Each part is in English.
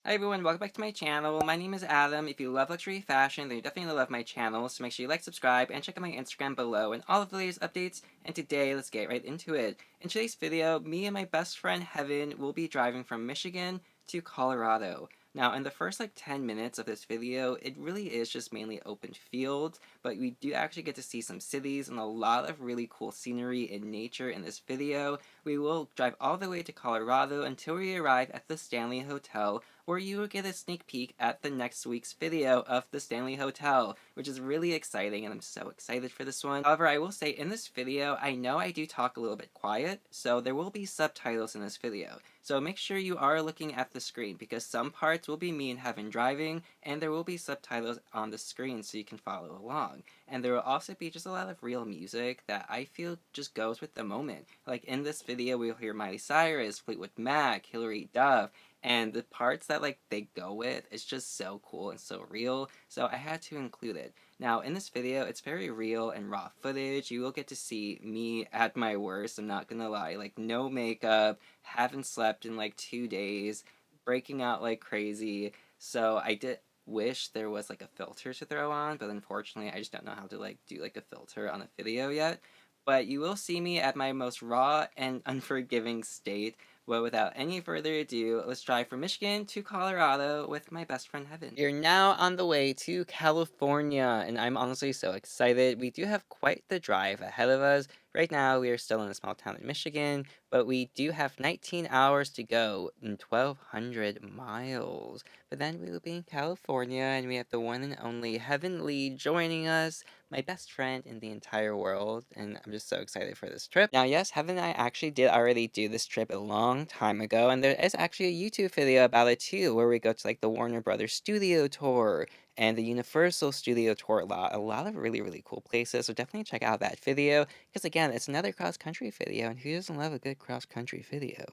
Hi everyone, welcome back to my channel. My name is Adam. If you love luxury fashion, then you definitely love my channel, so make sure you like, subscribe, and check out my Instagram below and all of the latest updates. And today, let's get right into it. In today's video, me and my best friend Heaven will be driving from Michigan to Colorado. Now, in the first 10 minutes of this video, it really is just mainly open fields, but we do actually get to see some cities and a lot of really cool scenery and nature in this video. We will drive all the way to Colorado until we arrive at the Stanley Hotel, where you will get a sneak peek at the next week's video of the Stanley Hotel, which is really exciting, and I'm so excited for this one. However, I will say in this video, I know I do talk a little bit quiet, so there will be subtitles in this video. So make sure you are looking at the screen, because some parts will be me and Heaven driving, and there will be subtitles on the screen so you can follow along. And there will also be just a lot of real music that I feel just goes with the moment. Like in this video, we'll hear Miley Cyrus, Fleetwood Mac, Hilary Duff, and the parts that they go with, it's just so cool and so real, so I had to include it. Now in this video, it's very real and raw footage. You will get to see me at my worst, I'm not gonna lie. No makeup, haven't slept in 2 days, breaking out like crazy. So I did wish there was a filter to throw on, but unfortunately I just don't know how to do a filter on a video yet. But you will see me at my most raw and unforgiving state. Well, without any further ado, let's drive from Michigan to Colorado with my best friend Heaven. You're now on the way to California, and I'm honestly so excited. We do have quite the drive ahead of us. Right now, we are still in a small town in Michigan, but we do have 19 hours to go and 1,200 miles. But then we will be in California, and we have the one and only Heaven Lee joining us, my best friend in the entire world, and I'm just so excited for this trip. Now, yes, Heaven and I actually did already do this trip a long time ago, and there is actually a YouTube video about it too, where we go to the Warner Brothers studio tour and the Universal studio tour a lot of really cool places, so definitely check out that video, because again, it's another cross-country video, and who doesn't love a good cross-country video?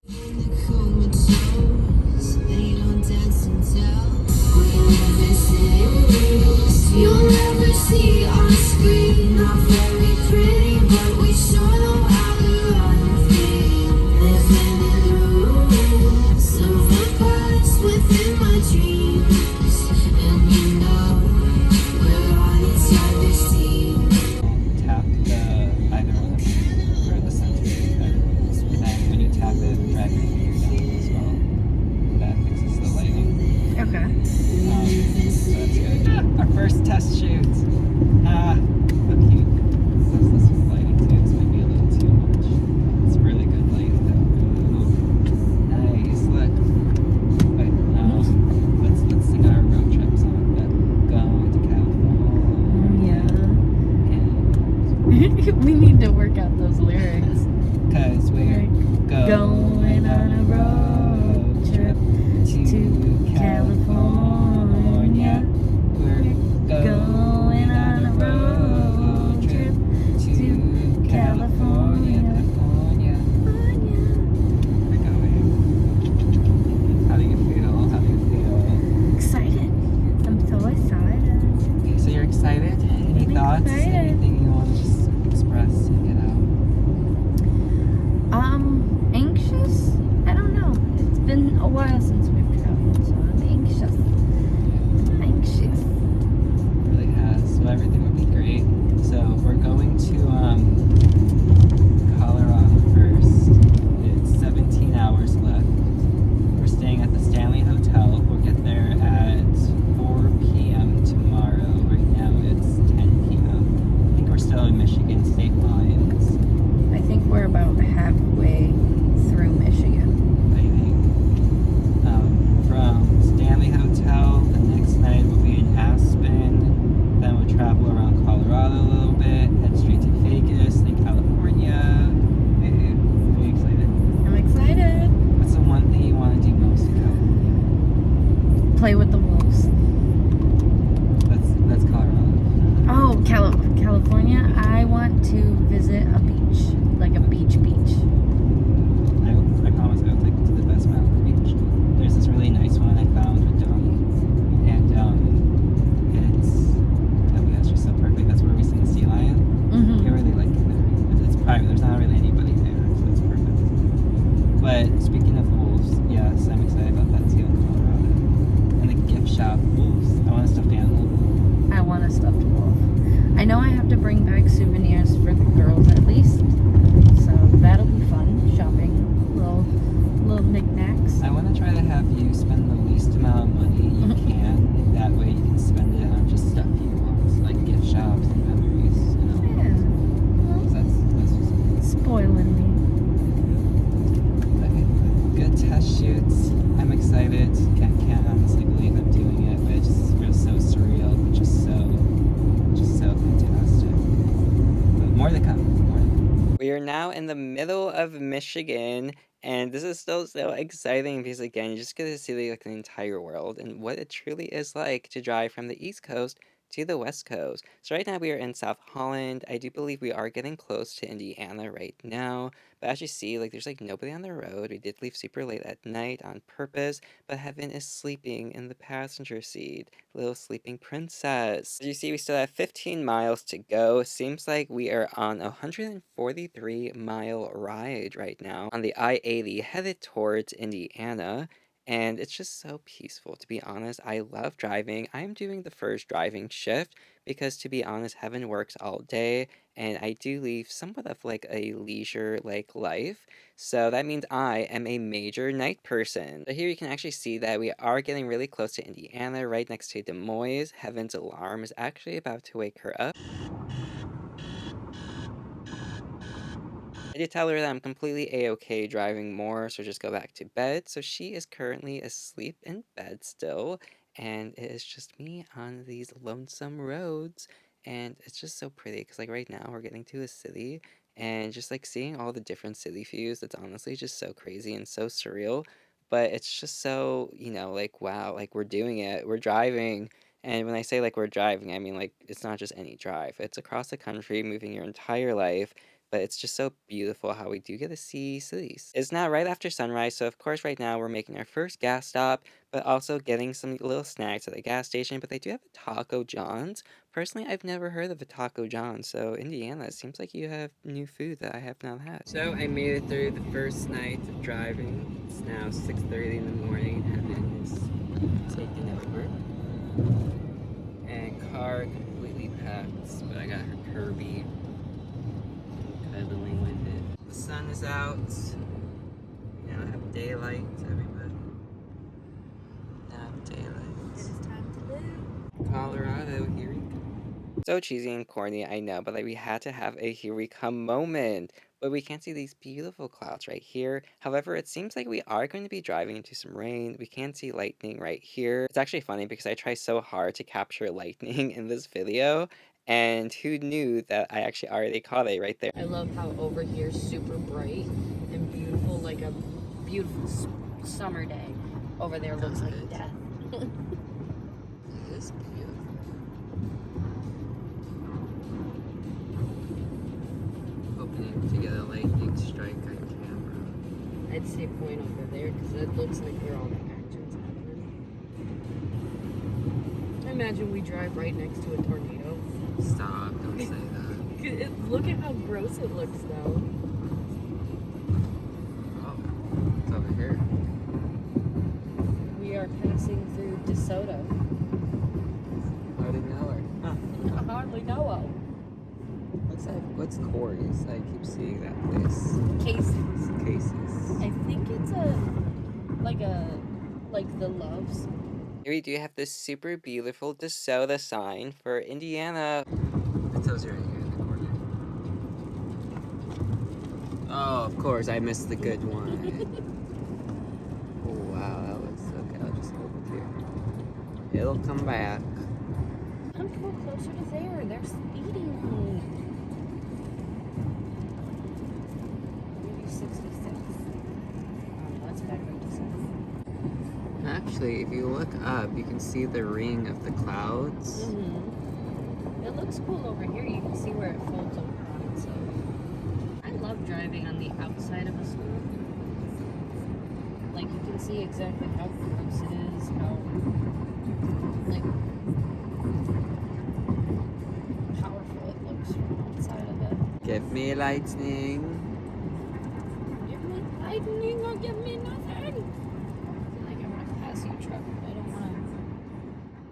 You'll never see on screen, not very pretty, but we sure know how to run free. Living in ruins of the past within my dreams, and you know we're on each other's team. Tap either one of them, or the center, and then when you tap it, drag your finger down as well. That fixes the lighting. Okay. So that's good. Our first test shoot. Look cute. This is lighting too. This might be a little too much. It's really good lighting though. Ooh. Nice. Look. Wait. Let's sing our road trip song. Going to California. Yeah. We need to work out those lyrics. Cause we're going on a road trip to California. We're going on a road trip to California. We're going. How do you feel? How do you feel? Excited. I'm so excited. So you're excited? Any I'm thoughts? excited. Anything you want to just express and get out? Anxious? I don't know. It's been a while since we've traveled, so I'm anxious. I'm anxious. It really has. So everything would be great. So we're going to Colorado first. It's 17 hours left. We're staying at the Stanley Hotel. We'll get there at 4 p.m. tomorrow. Right now it's 10 p.m. I think we're still in Michigan state lines. I think we're about halfway through Michigan. I think. From Stanley Hotel, the next night we'll be in Aspen. Then we'll travel around Colorado a little bit, head straight to Vegas, then California. Hey, are you excited? I'm excited. What's the one thing you want to do most in California? Play with the wolves. That's Colorado. Oh, California. I want to visit a beach, like a beach. I promise I'll take you to the best mountain beach. There's this really nice one I found with Donnie, and it's just so perfect. That's where we see the sea lion. I really like it there. It's private. There's not really anybody there, so it's perfect. But speaking of wolves, yes, I'm excited about that too in Colorado. know I have to bring back souvenirs for the girls at least. So that'll be fun. Shopping. Little knickknacks. I want to try to have you spend the least amount of money you can. That way you can spend it on just stuff you want, like gift shops and memories, you know? Yeah. 'Cause that's what's Spoiling me. okay. Good test shoots. I'm excited. Can't honestly believe I'm doing it, but it just feels so surreal, but just so fantastic. But more to come. We are now in the middle of Michigan, and this is still so exciting because again, you just get to see like the entire world and what it truly is like to drive from the East Coast to the West Coast. So right now we are in South Holland. I do believe we are getting close to Indiana right now. But as you see, like there's like nobody on the road. We did leave super late at night on purpose, but Heaven is sleeping in the passenger seat. Little sleeping princess. As you see, we still have 15 miles to go. Seems like we are on a 143-mile ride right now on the I-80 headed towards Indiana. And it's just so peaceful, to be honest. I love driving. I'm doing the first driving shift because, to be honest, Heaven works all day, and I do leave somewhat of like a leisure-like life. So that means I am a major night person. So here you can actually see that we are getting really close to Indiana, right next to Des Moines. Heaven's alarm is actually about to wake her up. I did tell her that I'm completely a-okay driving more, so just go back to bed. So she is currently asleep in bed still, and it is just me on these lonesome roads. And it's just so pretty because, like, right now we're getting to a city, and just like seeing all the different city views, it's honestly just so crazy and so surreal. But it's just so, like, wow, like we're doing it, we're driving. And when I say like we're driving, I mean like it's not just any drive, it's across the country, moving your entire life. But it's just so beautiful how we do get to see cities. It's now right after sunrise, so of course right now we're making our first gas stop, but also getting some little snacks at the gas station. But they do have a Taco John's. Personally, I've never heard of a Taco John's, so Indiana, it seems like you have new food that I have not had. So I made it through the first night of driving. It's now 6:30 in the morning. Heaven is taking over. And car completely packed, but I got her Kirby. Cuddling with it. The sun is out. Now I have daylight, everybody. Now I have daylight. It is time to live. Colorado, here we come. So cheesy and corny, I know, but like we had to have a here we come moment. But we can't see these beautiful clouds right here. However, it seems like we are going to be driving into some rain. We can see lightning right here. It's actually funny because I try so hard to capture lightning in this video. And who knew that I actually already caught it right there. I love how over here is super bright and beautiful, like a beautiful summer day. Over there looks like death. It is beautiful. Hoping to get a lightning strike on camera. I'd say point over there because it looks like where all the action's happening. I imagine we drive right next to a tornado. Stop, don't say that. Look at how gross it looks though. Oh, it's over here. We are passing through DeSoto. Hardly know her. I hardly know of. What's Corey's? I keep seeing that place. Cases. I think it's like the Loves. Here we do have this super beautiful DeSoto sign for Indiana. It tells you right here in the corner. Oh, of course, I missed the good one. Oh, wow, that looks so good. I'll just hold it here. It'll come back. I'm going closer to there. They're speeding. Maybe 66. Oh, that's better to say. Actually, if you look up, you can see the ring of the clouds. It looks cool over here. You can see where it folds over on itself. I love driving on the outside of a school. Like you can see exactly how gross it is, how like powerful it looks from outside of it. Give me lightning. Give me lightning or give me nothing. I feel like I'm gonna pass you, truck, but I don't wanna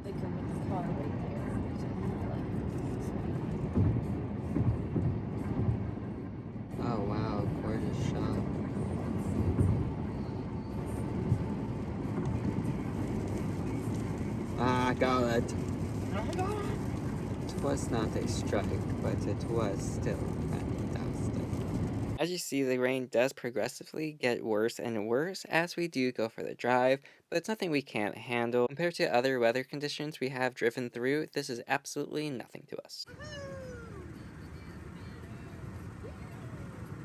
bicker with the car right there. 'Cause I don't like it. god. It was not a strike, but it was still fantastic. As you see, the rain does progressively get worse and worse as we do go for the drive, but it's nothing we can't handle. Compared to other weather conditions we have driven through, this is absolutely nothing to us.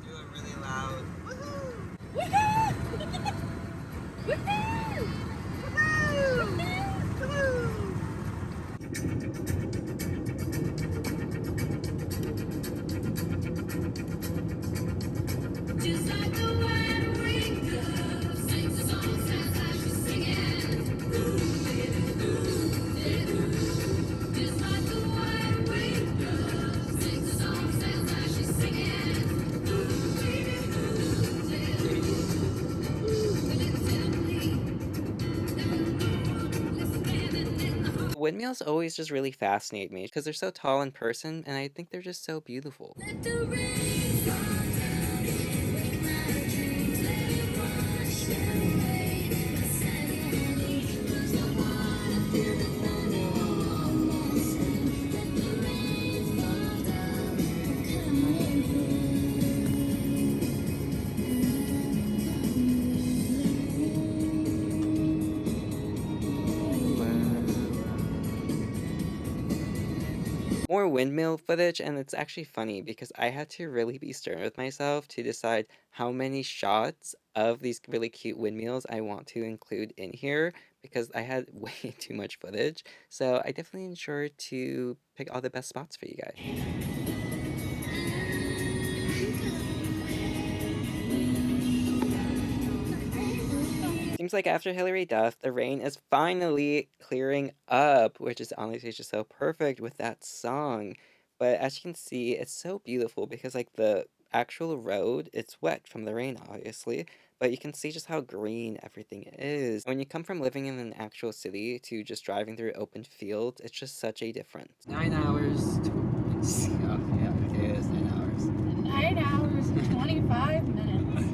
Do it really loud. Just like the white winged dove sings a song, sounds like she's singing. Just like the white winged dove sings a song, sounds like she's singing. Windmills always just really fascinate me because they're so tall in person and I think they're just so beautiful. Let the rain fall down and wake my dreams. Let it wash away my sanity. 'Cause I wanna feel the thunder almost. Let the rain fall down and come More windmill footage, and it's actually funny because I had to really be stern with myself to decide how many shots of these really cute windmills I want to include in here because I had way too much footage. So I definitely ensured to pick all the best spots for you guys. Seems like after Hillary Duff, the rain is finally clearing up, which is honestly just so perfect with that song. But as you can see, it's so beautiful because like the actual road, it's wet from the rain, obviously, but you can see just how green everything is. When you come from living in an actual city to just driving through open fields, it's just such a difference. 9 hours. Oh, yeah, okay, it is 9 hours. 9 hours and 25 minutes.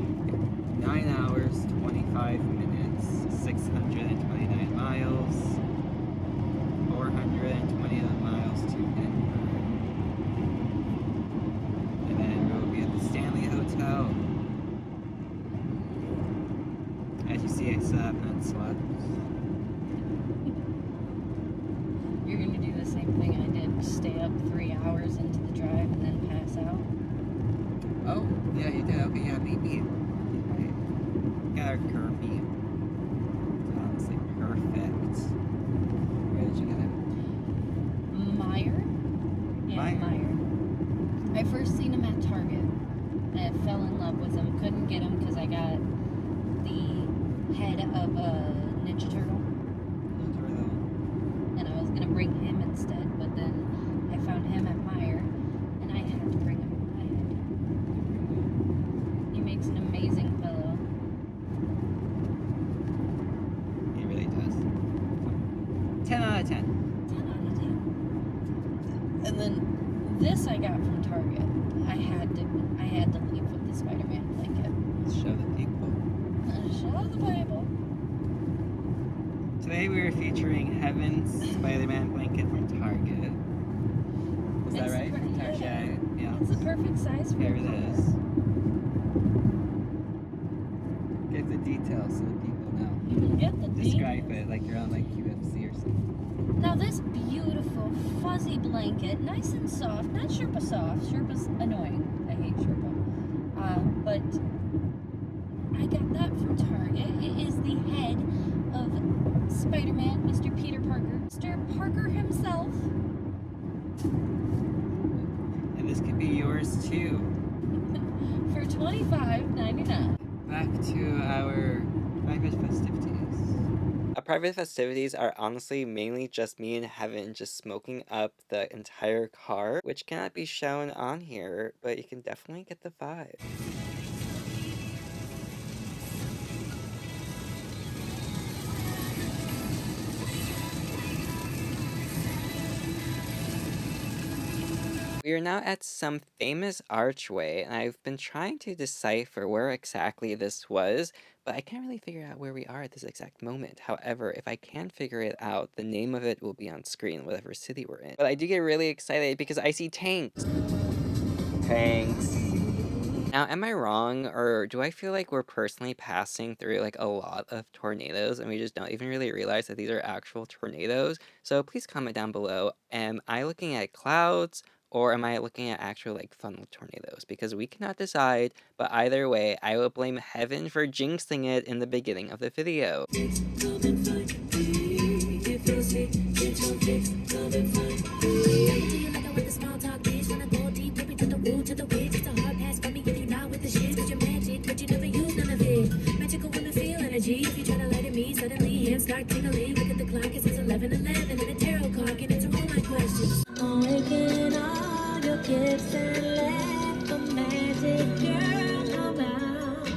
9 hours, 25 minutes, 629 miles, 429 miles to Denver. And then we'll be at the Stanley Hotel. As you see, I still have not slept. You're gonna do the same thing I did, stay up 3 hours into the drive and then pass out. Oh, yeah, you did. Okay, yeah, maybe. Got our curvy. Honestly, perfect. Where did you get it? Meyer? Yeah, Meyer. I first seen him at Target. I fell in love with him. Couldn't get him because I got the head of a Ninja Turtle. And I was going to bring him instead, but then I found him at Meyer, and I had to bring him. He makes an amazing pillow. He really does. 10 out of 10. 10 out of 10. And then this I got from Target. I had to leave with the Spider-Man blanket. Let's show the people. Show the Bible. Today we are featuring Heaven's Spider-Man blanket from Target. Was that right? Target. Yeah. It's the perfect size for Here a it pillow. is. Give the details so the people know. You can get the Describe it like you're on like UFC or something. Now this beautiful fuzzy blanket, nice and soft, not Sherpa soft. Sherpa's annoying. I hate Sherpa. But I got that from Target. It is the head of Spider-Man, Mr. Peter Parker. Mr. Parker himself. And this could be yours too. For $25.99. Back to our private festivities. Our private festivities are honestly mainly just me and Heaven just smoking up the entire car, which cannot be shown on here, but you can definitely get the vibe. We are now at some famous archway, and I've been trying to decipher where exactly this was, but I can't really figure out where we are at this exact moment. However, if I can figure it out, the name of it will be on screen, whatever city we're in. But I do get really excited because I see tanks. Tanks. Now, am I wrong, or do I feel like we're personally passing through like a lot of tornadoes and we just don't even really realize that these are actual tornadoes? So please comment down below. Am I looking at clouds, or am I looking at actual like funnel tornadoes? Because we cannot decide, but either way, I will blame heaven for jinxing it in the beginning of the video. If you try to lie to me, suddenly hands start tingling. Look at the clock, it says 11:11, and a tarot card can answer all my questions. Awaken all your gifts and let the magic girl come out.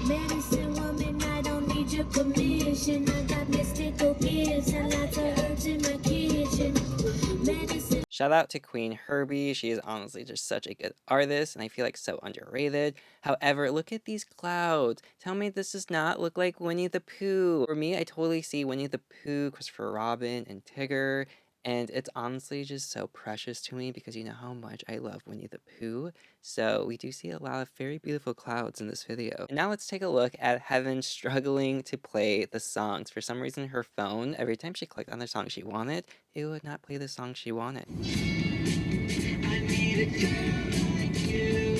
Medicine woman, I don't need your permission. I got mystical gifts and lots of herbs in my kitchen. Medicine. Shout out to Queen Herbie. She is honestly just such a good artist, and I feel like so underrated. However, look at these clouds. Tell me this does not look like Winnie the Pooh. For me, I totally see Winnie the Pooh, Christopher Robin, and Tigger. And it's honestly just so precious to me because you know how much I love Winnie the Pooh. So we do see a lot of very beautiful clouds in this video. And now let's take a look at Heaven struggling to play the songs. For some reason, her phone, every time she clicked on the song she wanted, it would not play the song she wanted. I need a girl like you.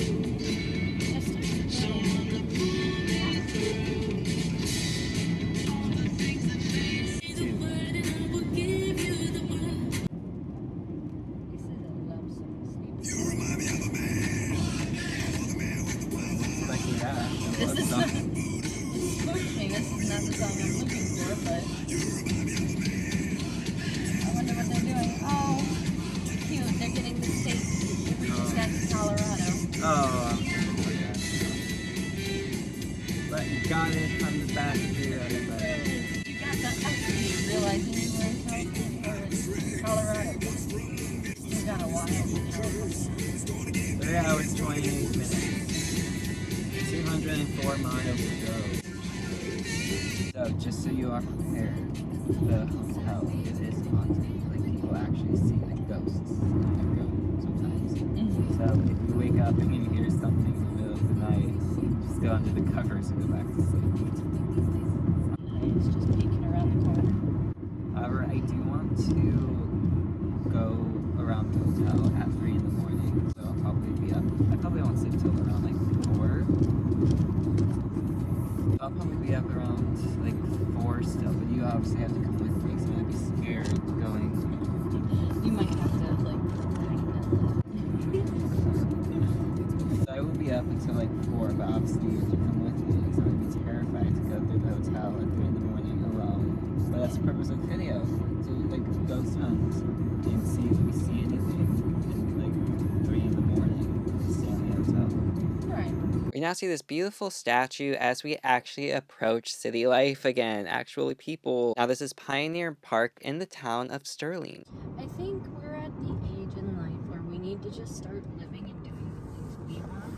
This is not, excuse me, this is not the song I'm looking for, but I wonder what they're doing. Oh, cute, they're getting the state. We just got to Colorado. Oh, but you got it from the back here. You got the actually realizing you were in Colorado. You got a while. 3 hours, 28 minutes. 204 miles to go. So, just so you are prepared, the hotel, it is haunted. Like, people actually see, like, ghosts in the room sometimes. So, if you wake up and you hear something in the middle of the night, just go under the covers and go back to sleep. It's just peeking around the corner. However, I do want to go around the hotel at 3 in the morning, so I'll probably be up. I probably won't sleep till around like 4. I'll probably be up around like 4 still, but you obviously have to come with me, so I'd be scared going. You might have to, like, So I will be up until like 4, but obviously you have to come with me, because I would be terrified to go through the hotel at 3 in the morning alone. But that's the purpose of the video, to like ghost hunt and see if we see anything at like 3 in the morning, stay in the hotel. right. We now see this beautiful statue as we actually approach city life again, actually people. Now this is Pioneer Park in the town of Sterling. I think we're at the age in life where we need to just start living and doing the things we want,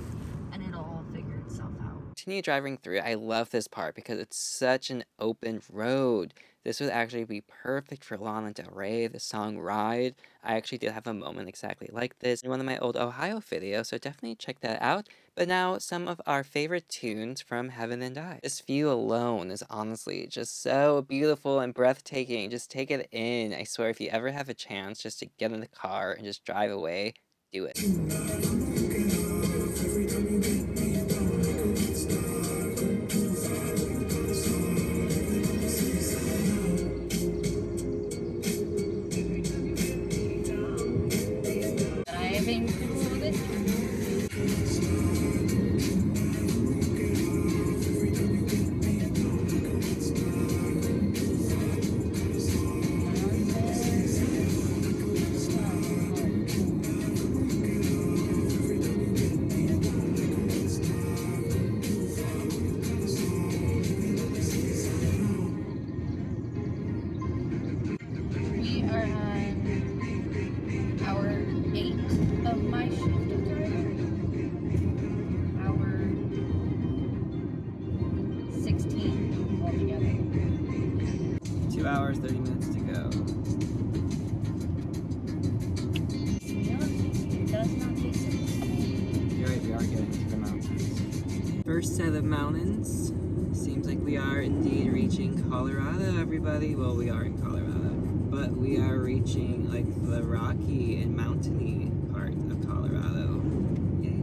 and it'll all figure itself out. Continue driving through. I love this part because it's such an open road. This would actually be perfect for Lana Del Rey, the song Ride. I actually did have a moment exactly like this in one of my old Ohio videos, so definitely check that out. But now, some of our favorite tunes from Heaven and I. This view alone is honestly just so beautiful and breathtaking. Just take it in. I swear, if you ever have a chance just to get in the car and just drive away, do it. hours, 30 minutes to go. It does not taste it. You're right, we are getting to the mountains. First set of mountains. Seems like we are indeed reaching Colorado, everybody. Well, we are in Colorado, but we are reaching like the rocky and mountainy part of Colorado. Yay.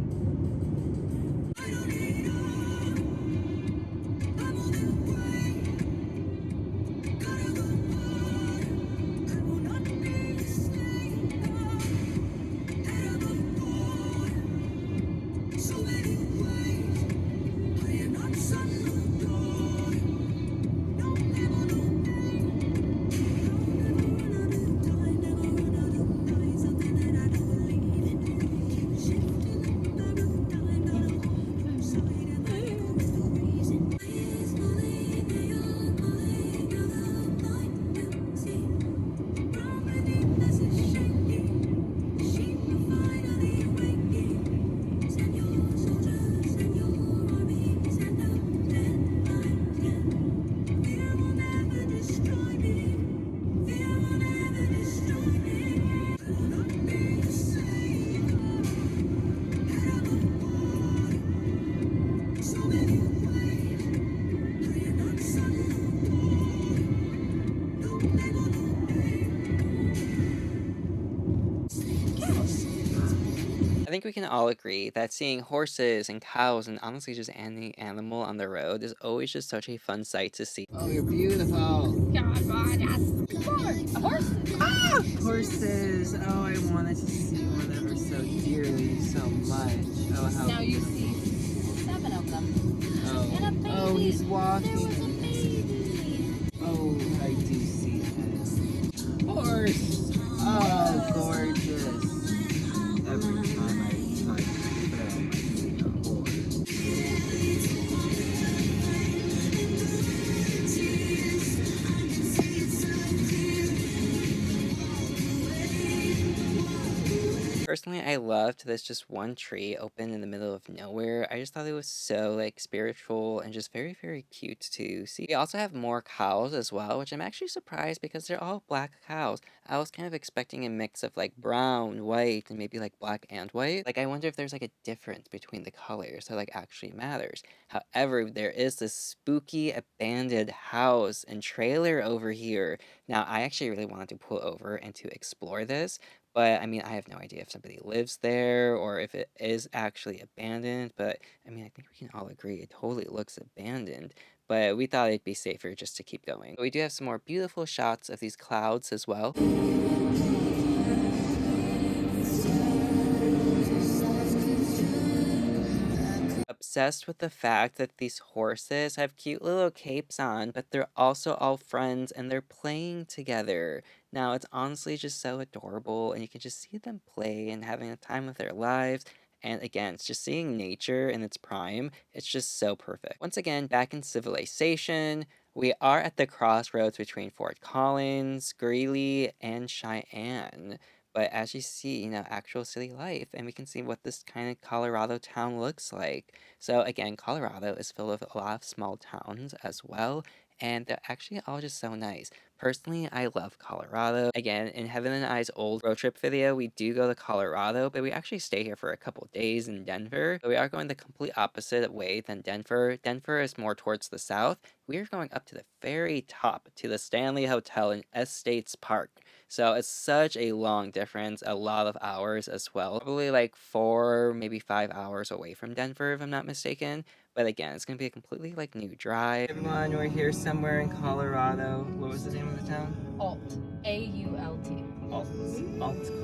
I think we can all agree that seeing horses and cows and honestly just any animal on the road is always just such a fun sight to see. Oh, you're beautiful. God, yes. A horse. Ah! Horses! Oh, I wanted to see one ever so dearly, so much. Oh, how Now you beautiful. see 7 of them. Oh, And a baby. oh, he's There walking. was a baby. Oh, I do see him. Horse! Oh, gorgeous. Every time I touch film, I see a horse. Personally, I loved this just one tree open in the middle of nowhere. I just thought it was so like spiritual and just very, very cute to see. We also have more cows as well, which I'm actually surprised because they're all black cows. I was kind of expecting a mix of like brown, white, and maybe like black and white. Like I wonder if there's like a difference between the colors that like actually matters. However, there is this spooky abandoned house and trailer over here. Now, I actually really wanted to pull over and to explore this. But I mean, I have no idea if somebody lives there or if it is actually abandoned. But I mean, I think we can all agree it totally looks abandoned. But we thought it'd be safer just to keep going. But we do have some more beautiful shots of these clouds as well. Obsessed with the fact that these horses have cute little capes on, but they're also all friends and they're playing together. Now, it's honestly just so adorable, and you can just see them play and having a time of their lives. And again, it's just seeing nature in its prime. It's just so perfect. Once again, back in civilization, we are at the crossroads between Fort Collins, Greeley, and Cheyenne. But as you see, actual city life, and we can see what this kind of Colorado town looks like. So again, Colorado is filled with a lot of small towns as well, and they're actually all just so nice. Personally, I love Colorado. Again, in Heaven and I's old road trip video, we do go to Colorado, but we actually stay here for a couple days in Denver. So we are going the complete opposite way than Denver. Denver is more towards the south. We are going up to the very top, to the Stanley Hotel in Estates Park. So it's such a long difference, a lot of hours as well. Probably like 4, maybe 5 hours away from Denver, if I'm not mistaken. But again, it's gonna be a completely like new drive. Everyone, we're here somewhere in Colorado. What was the name of the town? Alt. A-U-L-T. Alt,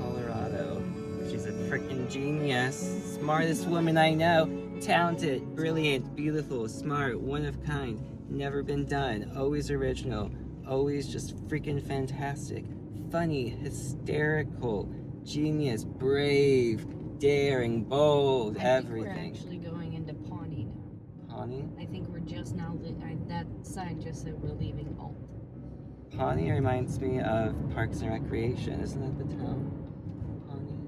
Colorado. She's a freaking genius. Smartest woman I know. Talented, brilliant, beautiful, smart, one of kind. Never been done. Always original. Always just freaking fantastic. Funny, hysterical, genius, brave, daring, bold, everything. I think we're actually going into Pawnee now. Pawnee? I think we're just now, that sign just said we're leaving Alt. Pawnee reminds me of Parks and Recreation. Isn't that the town? Pawnee?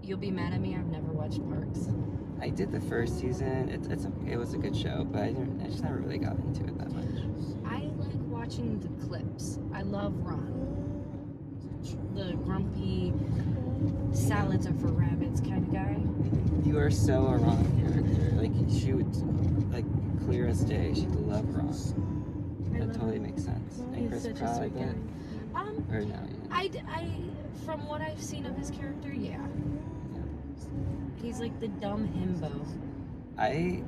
You'll be mad at me, I've never watched Parks. I did the first season. It's okay. It was a good show, but I just never really got into it that much. I like watching the clips. I love Ron. The grumpy salads are for rabbits kind of guy. You are so a Ron character. Like, she would, like, clear as day, she'd love Ron. That totally makes sense. And He's Chris such a Pratt, I sweet bet. guy. Or no, yeah. I, from what I've seen of his character, yeah. He's like the dumb himbo. I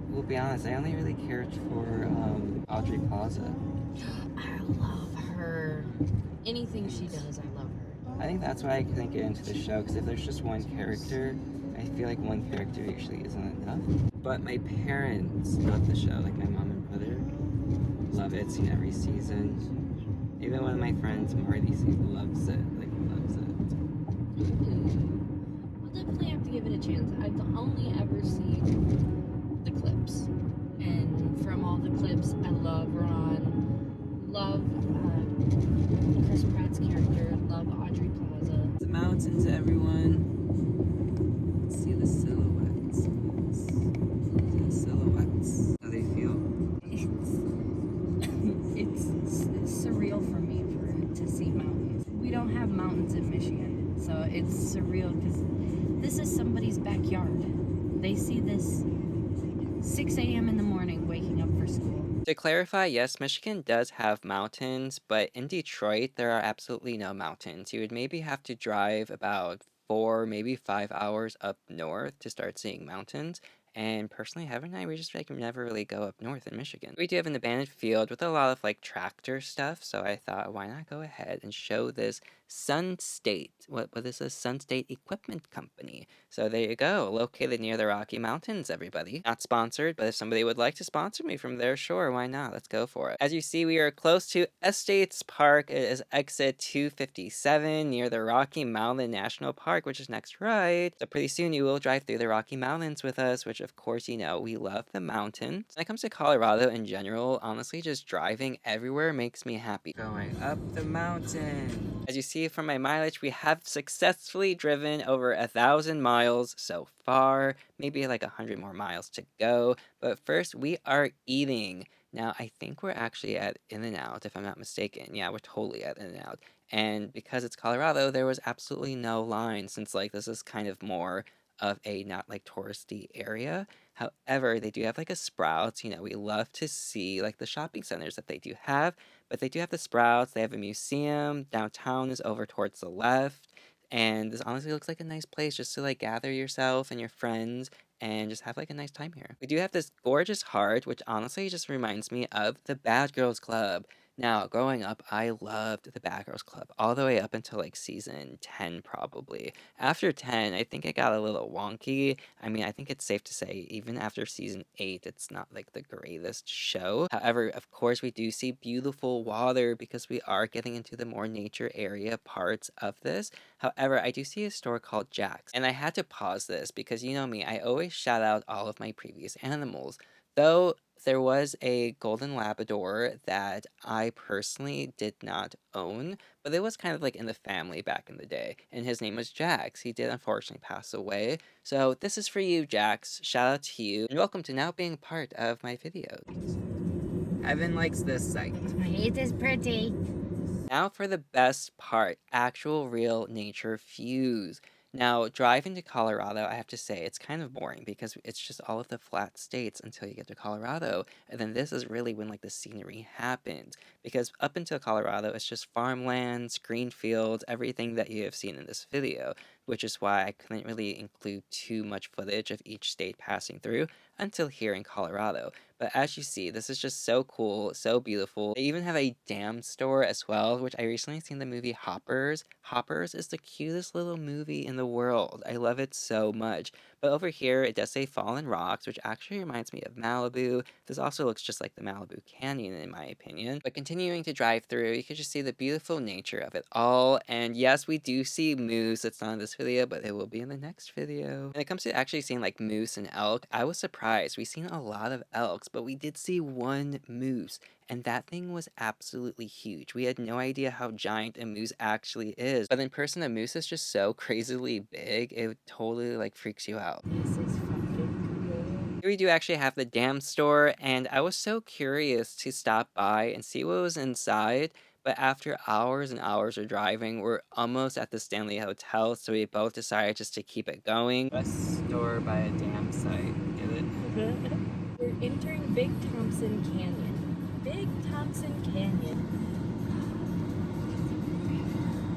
will be honest, I only really cared for Audrey Plaza. I love her. Anything she does, I love her. I think that's why I couldn't get into the show, because if there's just one character, I feel like one character usually isn't enough. But my parents love the show, like my mom and brother love it, seen every season. Even one of my friends, Marty, loves it, like loves it. We'll definitely have to give it a chance. I've only ever seen the clips. And from all the clips, I love Ron, love Chris Pratt's character, love Audrey Plaza. The mountains, everyone. Let's see the silhouettes. The silhouettes. How they feel? It's surreal for me to see mountains. We don't have mountains in Michigan, so it's surreal because this is somebody's backyard. They see this 6 a.m. in the morning waking up for school. To clarify, yes, Michigan does have mountains, but in Detroit, there are absolutely no mountains. You would maybe have to drive about 4, maybe 5 hours up north to start seeing mountains. And personally, Heather and I, we just like never really go up north in Michigan. We do have an abandoned field with a lot of like tractor stuff, so I thought, why not go ahead and show this Sun State. What is this? Sun State Equipment Company. So there you go, located near the Rocky Mountains, everybody. Not sponsored, but if somebody would like to sponsor me from there, sure, why not? Let's go for it. As you see, we are close to Estates Park. It is exit 257 near the Rocky Mountain National Park, which is next right. So pretty soon you will drive through the Rocky Mountains with us, which of course, you know, we love the mountains. When it comes to Colorado in general, honestly, just driving everywhere makes me happy. Going up the mountain. As you see from my mileage, we have successfully driven over 1,000 miles so far, maybe like 100 more miles to go. But first, we are eating. Now, I think we're actually at In-N-Out, if I'm not mistaken. Yeah, we're totally at In-N-Out. And because it's Colorado, there was absolutely no line, since like this is kind of more of a not like touristy area. However, they do have like a Sprouts. You know, we love to see like the shopping centers that they do have, but they do have the Sprouts. They have a museum. Downtown is over towards the left. And this honestly looks like a nice place just to like gather yourself and your friends and just have like a nice time here. We do have this gorgeous heart, which honestly just reminds me of the Bad Girls Club. Now, growing up, I loved the Bad Girls Club all the way up until like season 10, probably. After 10, I think it got a little wonky. I mean, I think it's safe to say, even after season 8, it's not like the greatest show. However, of course, we do see beautiful water because we are getting into the more nature area parts of this. However, I do see a store called Jack's, and I had to pause this because you know me, I always shout out all of my previous animals. Though there was a golden Labrador that I personally did not own, but it was kind of like in the family back in the day, and his name was Jax. He did unfortunately pass away. So this is for you, Jax. Shout out to you, and welcome to now being part of my videos. Evan likes this site. It is pretty. Now for the best part, actual real nature views. Now, driving to Colorado, I have to say, it's kind of boring because it's just all of the flat states until you get to Colorado. And then this is really when like the scenery happens. Because up until Colorado, it's just farmlands, green fields, everything that you have seen in this video. Which is why I couldn't really include too much footage of each state passing through until here in Colorado. But as you see, this is just so cool, so beautiful. They even have a dam store as well, which I recently seen the movie Hoppers. Hoppers is the cutest little movie in the world. I love it so much. But over here, it does say Fallen Rocks, which actually reminds me of Malibu. This also looks just like the Malibu Canyon, in my opinion. But continuing to drive through, you can just see the beautiful nature of it all. And yes, we do see moose. It's not in this video, but it will be in the next video. When it comes to actually seeing like moose and elk, I was surprised. We've seen a lot of elks, but we did see one moose. And that thing was absolutely huge. We had no idea how giant a moose actually is. But in person, a moose is just so crazily big, it totally like freaks you out. This is fucking cool. Here we do actually have the dam store, and I was so curious to stop by and see what was inside. But after hours and hours of driving, we're almost at the Stanley Hotel, so we both decided just to keep it going. Best store by a dam site. Get it? We're entering Big Thompson Canyon. Big Thompson Canyon.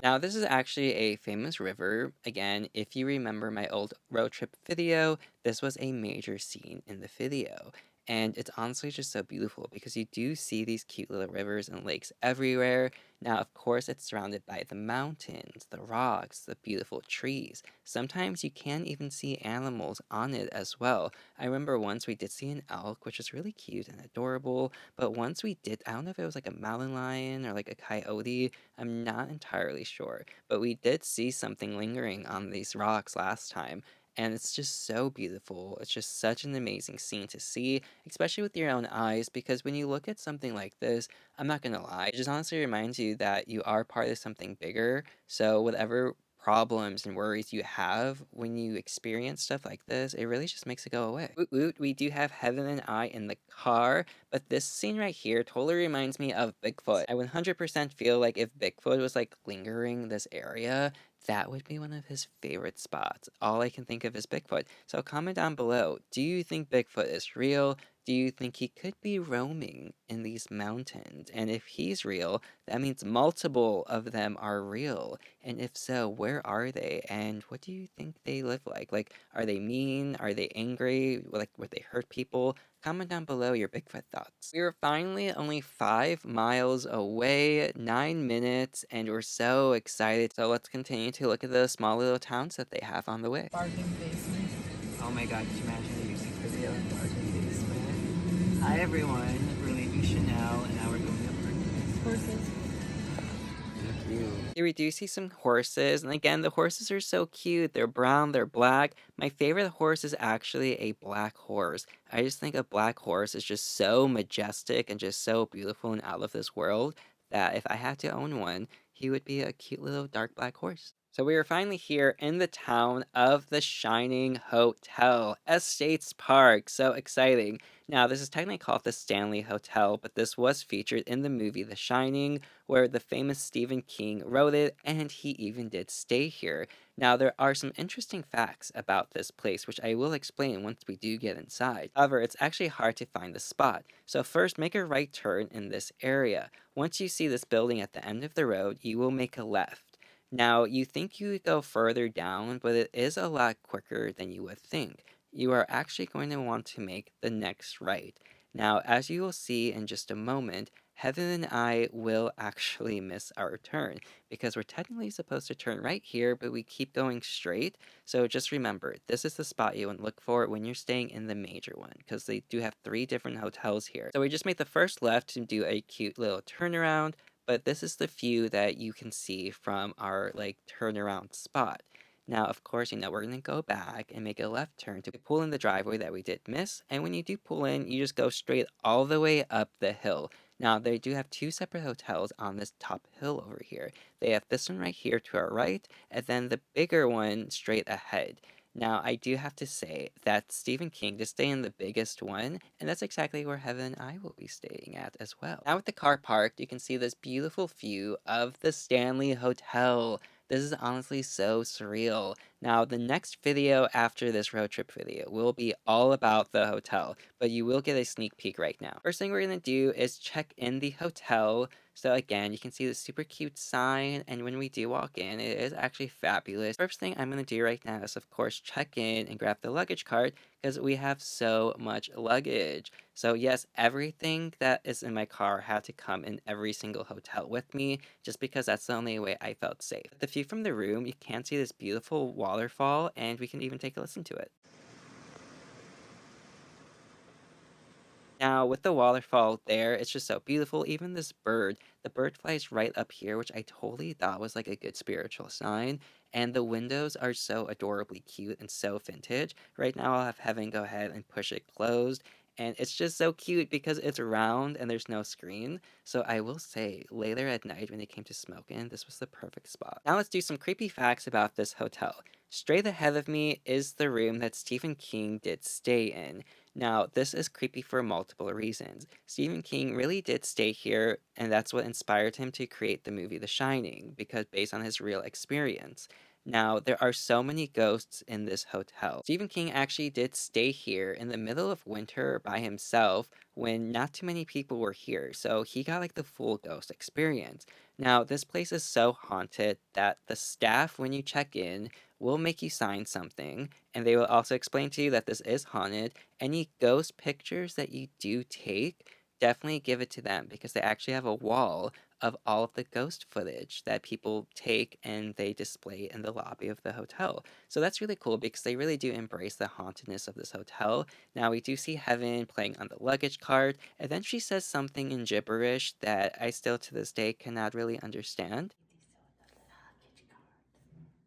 Now, this is actually a famous river. Again, if you remember my old road trip video, this was a major scene in the video. And it's honestly just so beautiful because you do see these cute little rivers and lakes everywhere. Now, of course, it's surrounded by the mountains, the rocks, the beautiful trees. Sometimes you can even see animals on it as well. I remember once we did see an elk, which is really cute and adorable. But once we did, I don't know if it was like a mountain lion or like a coyote. I'm not entirely sure, but we did see something lingering on these rocks last time, and it's just so beautiful. It's just such an amazing scene to see, especially with your own eyes, because when you look at something like this, I'm not gonna lie, it just honestly reminds you that you are part of something bigger. So whatever problems and worries you have when you experience stuff like this, it really just makes it go away. Woot woot, we do have Heaven and I in the car, but this scene right here totally reminds me of Bigfoot. I 100% feel like if Bigfoot was like lingering this area, that would be one of his favorite spots. All I can think of is Bigfoot. So comment down below, do you think Bigfoot is real? Do you think he could be roaming in these mountains? And if he's real, that means multiple of them are real. And if so, where are they? And what do you think they live like? Like, are they mean? Are they angry? Like, would they hurt people? Comment down below your Bigfoot thoughts. We are finally only 5 miles away, 9 minutes, and we're so excited. So let's continue to look at the small little towns that they have on the way. Bargain basement. Oh my god, could you imagine the music video in Bargain Basement? Hi everyone, we're leaving Chanel and now we're going to Bargain Horses. Thank you. Here we do see some horses, and again, the horses are so cute. They're brown, they're black. My favorite horse is actually a black horse. I just think a black horse is just so majestic and just so beautiful and out of this world that if I had to own one, he would be a cute little dark black horse. So we are finally here in the town of the Shining Hotel, Estates Park. So exciting. Now, this is technically called the Stanley Hotel, but this was featured in the movie The Shining, where the famous Stephen King wrote it, and he even did stay here. Now, there are some interesting facts about this place, which I will explain once we do get inside. However, it's actually hard to find the spot. So first, make a right turn in this area. Once you see this building at the end of the road, you will make a left. Now, you think you would go further down, but it is a lot quicker than you would think. You are actually going to want to make the next right. Now, as you will see in just a moment, Heaven and I will actually miss our turn because we're technically supposed to turn right here, but we keep going straight. So just remember, this is the spot you want to look for when you're staying in the major one because they do have 3 different hotels here. So we just made the first left to do a cute little turnaround, but this is the view that you can see from our like turnaround spot. Now, of course, we're going to go back and make a left turn to pull in the driveway that we did miss. And when you do pull in, you just go straight all the way up the hill. Now, they do have 2 separate hotels on this top hill over here. They have this one right here to our right, and then the bigger one straight ahead. Now, I do have to say that Stephen King did stay in the biggest one, and that's exactly where Heaven and I will be staying at as well. Now with the car parked, you can see this beautiful view of the Stanley Hotel. This is honestly so surreal. Now, the next video after this road trip video will be all about the hotel, but you will get a sneak peek right now. First thing we're going to do is check in the hotel. So again, you can see the super cute sign, and when we do walk in, it is actually fabulous. First thing I'm going to do right now is, of course, check in and grab the luggage cart because we have so much luggage. So yes, everything that is in my car had to come in every single hotel with me, just because that's the only way I felt safe. The view from the room, you can see this beautiful waterfall, and we can even take a listen to it. Now, with the waterfall there, it's just so beautiful. Even this bird, the bird flies right up here, which I totally thought was like a good spiritual sign. And the windows are so adorably cute and so vintage. Right now, I'll have Heaven go ahead and push it closed. And it's just so cute because it's round and there's no screen. So I will say, later at night when it came to smoking, this was the perfect spot. Now let's do some creepy facts about this hotel. Straight ahead of me is the room that Stephen King did stay in. Now, this is creepy for multiple reasons. Stephen King really did stay here, and that's what inspired him to create the movie The Shining, because based on his real experience. Now, there are so many ghosts in this hotel. Stephen King actually did stay here in the middle of winter by himself when not too many people were here, so he got like the full ghost experience. Now, this place is so haunted that the staff, when you check in, will make you sign something, and they will also explain to you that this is haunted. Any ghost pictures that you do take, definitely give it to them because they actually have a wall of all of the ghost footage that people take and they display in the lobby of the hotel. So that's really cool because they really do embrace the hauntedness of this hotel. Now we do see Heaven playing on the luggage cart, and then she says something in gibberish that I still to this day cannot really understand.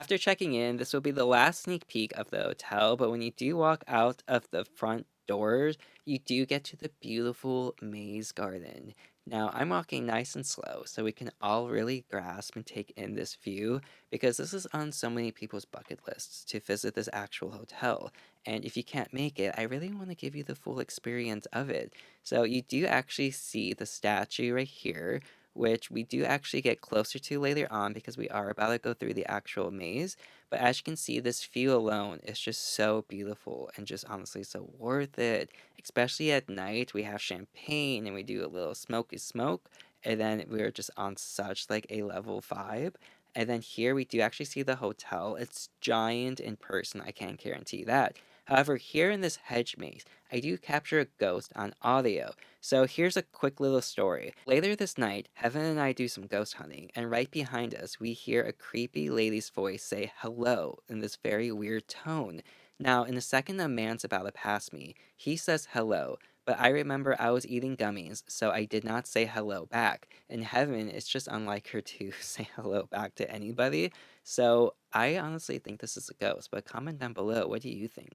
After checking in, this will be the last sneak peek of the hotel, but when you do walk out of the front doors, you do get to the beautiful maze garden. Now, I'm walking nice and slow so we can all really grasp and take in this view because this is on so many people's bucket lists to visit this actual hotel. And if you can't make it, I really want to give you the full experience of it. So, you do actually see the statue right here, which we do actually get closer to later on because we are about to go through the actual maze. But as you can see, this view alone is just so beautiful and just honestly so worth it. Especially at night, we have champagne and we do a little smoky smoke, and then we're just on such like a level vibe. And then here we do actually see the hotel. It's giant in person, I can't guarantee that. However, here in this hedge maze, I do capture a ghost on audio. So here's a quick little story. Later this night, Heaven and I do some ghost hunting, and right behind us, we hear a creepy lady's voice say hello in this very weird tone. Now, in a second, a man's about to pass me. He says hello, but I remember I was eating gummies, so I did not say hello back. In Heaven, it's just unlike her to say hello back to anybody. So I honestly think this is a ghost, but comment down below, what do you think?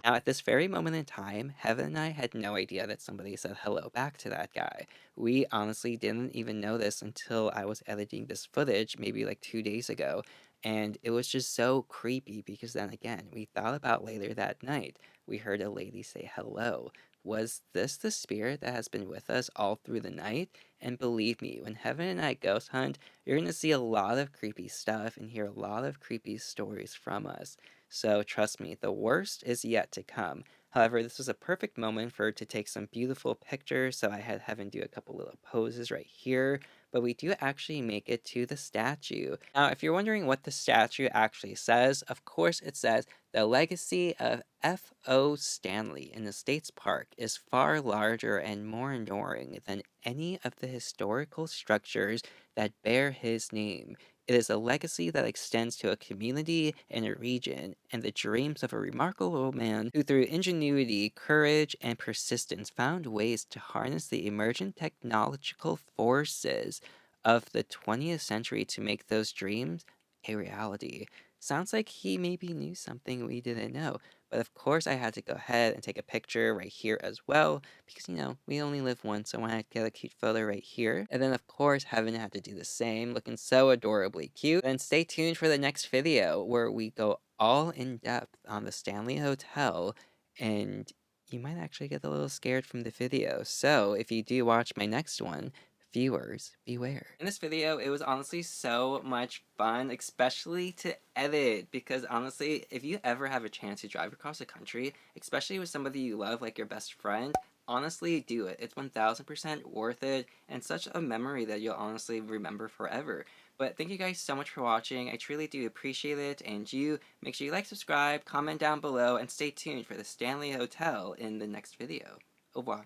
Now, at this very moment in time, Heaven and I had no idea that somebody said hello back to that guy. We honestly didn't even know this until I was editing this footage maybe like 2 days ago. And it was just so creepy because then again, we thought about later that night, we heard a lady say hello. Was this the spirit that has been with us all through the night? And believe me, when Heaven and I ghost hunt, you're going to see a lot of creepy stuff and hear a lot of creepy stories from us. So trust me, the worst is yet to come. However, this was a perfect moment for her to take some beautiful pictures, so I had Heaven do a couple little poses right here, but we do actually make it to the statue. Now, if you're wondering what the statue actually says, of course it says, "The legacy of F.O. Stanley in the States Park is far larger and more enduring than any of the historical structures that bear his name. It is a legacy that extends to a community and a region, and the dreams of a remarkable man who, through ingenuity, courage, and persistence, found ways to harness the emergent technological forces of the 20th century to make those dreams a reality." Sounds like he maybe knew something we didn't know, but of course I had to go ahead and take a picture right here as well, because we only live once, so I wanted to get a cute photo right here. And then of course Heaven had to do the same, looking so adorably cute. Then stay tuned for the next video where we go all in depth on the Stanley Hotel, and you might actually get a little scared from the video. So if you do watch my next one, viewers, beware. In this video, it was honestly so much fun, especially to edit, because honestly, if you ever have a chance to drive across the country, especially with somebody you love, like your best friend, honestly do it. It's 1000% worth it, and such a memory that you'll honestly remember forever. But thank you guys so much for watching. I truly do appreciate it, and you, make sure you like, subscribe, comment down below, and stay tuned for the Stanley Hotel in the next video. Au revoir.